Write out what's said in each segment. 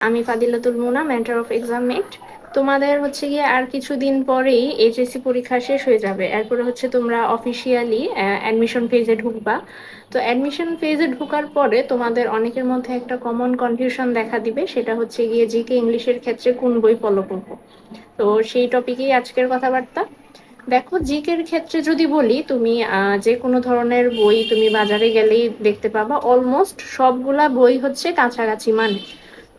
আমি ফাদিলাতুল মুনা, mentor of এক্সামমেট। তোমাদের হচ্ছে গিয়ে আর কিছুদিন পরেই এইচএসসি পরীক্ষা শেষ হয়ে যাবে। এরপরে হচ্ছে তোমরা অফিসিয়ালি অ্যাডমিশন ফেজে ঢুকবা। তো অ্যাডমিশন ফেজে ঢোকার পরে তোমাদের অনেকের মধ্যে একটা কমন কনফিউশন দেখা দিবে, সেটা হচ্ছে গিয়ে জিকে ইংলিশের ক্ষেত্রে কোন বই ফলো করবো। তো সেই টপিকেই আজকের কথাবার্তা। দেখো, জিকের ক্ষেত্রে যদি বলি, তুমি যে কোনো ধরনের বই তুমি বাজারে গেলেই দেখতে পাবা, অলমোস্ট সবগুলা বই হচ্ছে কাছাকাছি। মানে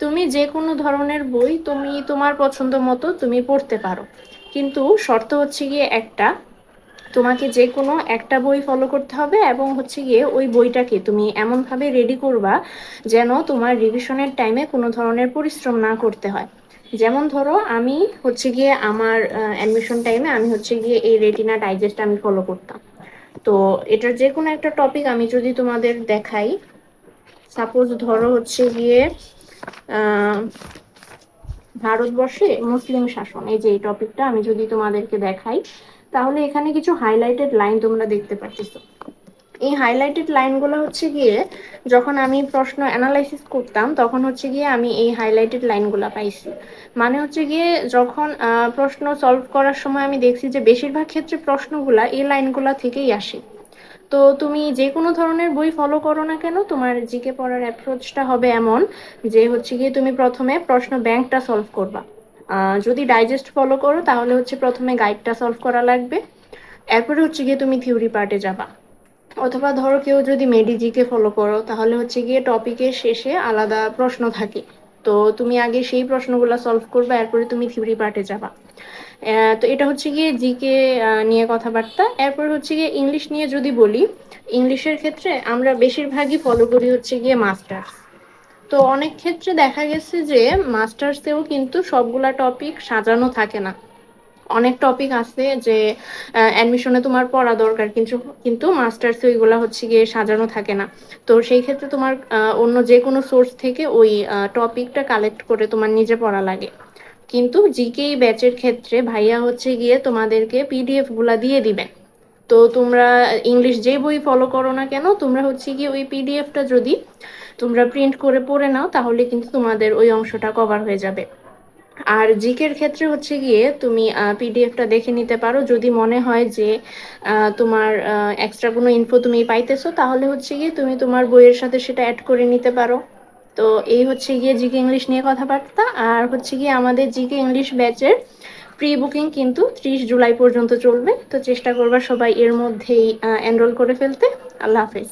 তুমি যে কোনো ধরনের বই তুমি তোমার পছন্দ মতো তুমি পড়তে পারো, কিন্তু শর্ত হচ্ছে গিয়ে একটা, তোমাকে যে কোনো একটা বই ফলো করতে হবে এবং হচ্ছে গিয়ে ওই বইটাকে তুমি এমনভাবে রেডি করবা যেন তোমার রিভিশনের টাইমে কোনো ধরনের পরিশ্রম না করতে হয়। যেমন ধরো, আমি হচ্ছে গিয়ে আমার অ্যাডমিশন টাইমে আমি হচ্ছে গিয়ে এই রেটিনা ডাইজেস্ট আমি ফলো করতাম। তো এটার যে কোনো একটা টপিক আমি যদি তোমাদের দেখাই, সাপোজ ধরো হচ্ছে গিয়ে আহ ভারতবর্ষে মুসলিম শাসন, এই যে এই টপিকটা আমি যদি তোমাদেরকে দেখাই, তাহলে এখানে কিছু হাইলাইটেড লাইন তোমরা দেখতে পাচ্ছ। এই হাইলাইটেড লাইনগুলো হচ্ছে গিয়ে যখন আমি প্রশ্ন অ্যানালাইসিস করতাম তখন হচ্ছে গিয়ে আমি এই হাইলাইটেড লাইনগুলো পাইছি। মানে হচ্ছে গিয়ে যখন প্রশ্ন সলভ করার সময় আমি দেখছি যে বেশিরভাগ ক্ষেত্রে প্রশ্নগুলা এই লাইনগুলা থেকেই আসে। তো তুমি যে কোনো ধরনের বই ফলো করো না কেন, তোমার জিকে পড়ার অ্যাপ্রোচটা হবে এমন যে হচ্ছে গিয়ে তুমি প্রথমে প্রশ্ন ব্যাংকটা সলভ করবা। যদি ডাইজেস্ট ফলো করো তাহলে হচ্ছে প্রথমে গাইডটা সলভ করা লাগবে, এরপরে হচ্ছে গিয়ে তুমি থিওরি পার্টে যাবা। অথবা ধরো কেউ যদি মেডিজিকে ফলো করো তাহলে হচ্ছে গিয়ে টপিকের শেষে আলাদা প্রশ্ন থাকে, তো তুমি আগে সেই প্রশ্নগুলো সলভ করবে, এরপরে তুমি থিওরি পার্টে যাবা। তো এটা হচ্ছে গিয়ে জিকে নিয়ে কথাবার্তা। এরপর হচ্ছে গিয়ে ইংলিশ নিয়ে যদি বলি, ইংলিশের ক্ষেত্রে আমরা বেশিরভাগই ফলো করি হচ্ছে গিয়ে মাস্টার্স। তো অনেক ক্ষেত্রে দেখা গেছে যে মাস্টার্সেও কিন্তু সবগুলা টপিক সাজানো থাকে না। অনেক টপিক আছে যে অ্যাডমিশনে তোমার পড়া দরকার, কিন্তু কিন্তু মাস্টার্সে ওইগুলা হচ্ছে গিয়ে সাজানো থাকে না। তো সেই ক্ষেত্রে তোমার অন্য যে কোনো সোর্স থেকে ওই টপিকটা কালেক্ট করে তোমার নিজে পড়া লাগে। কিন্তু জিকে ব্যাচের ক্ষেত্রে ভাইয়া হচ্ছে গিয়ে তোমাদেরকে পিডিএফ গুলা দিয়ে দিবে। তো তোমরা ইংলিশ যে বই ফলো করো না কেন, তোমরা হচ্ছে গিয়ে ওই পিডিএফটা যদি তোমরা প্রিন্ট করে পড়ে নাও তাহলে কিন্তু তোমাদের ওই অংশটা কভার হয়ে যাবে। আর জিকের ক্ষেত্রে হচ্ছে গিয়ে তুমি পিডিএফটা দেখে নিতে পারো, যদি মনে হয় যে তোমার এক্সট্রা কোনো ইনফো তুমি পাইতেছো তাহলে হচ্ছে গিয়ে তুমি তোমার বইয়ের সাথে সেটা অ্যাড করে নিতে পারো। তো এই হচ্ছে গিয়ে জিকে ইংলিশ নিয়ে কথাবার্তা। আর হচ্ছে গিয়ে আমাদের জিকে ইংলিশ ব্যাচের প্রি বুকিং কিন্তু 30 জুলাই পর্যন্ত চলবে, তো চেষ্টা করবা সবাই এর মধ্যেই এনরোল করে ফেলতে। আল্লাহ হাফেজ।